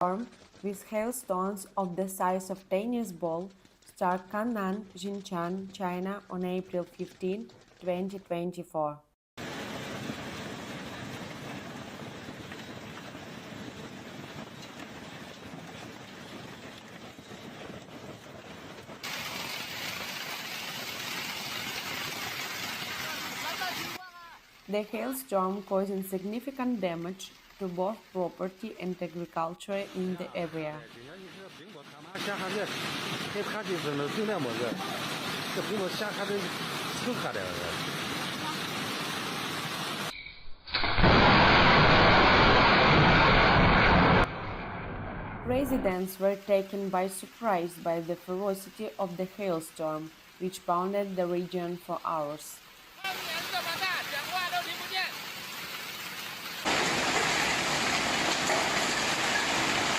Storm, with hailstones of the size of tennis ball, struck Cangnan, Zhejiang, China on April 15, 2024. The hailstorm caused significant damage to both property and agriculture in the area. Residents were taken by surprise by the ferocity of the hailstorm, which pounded the region for hours.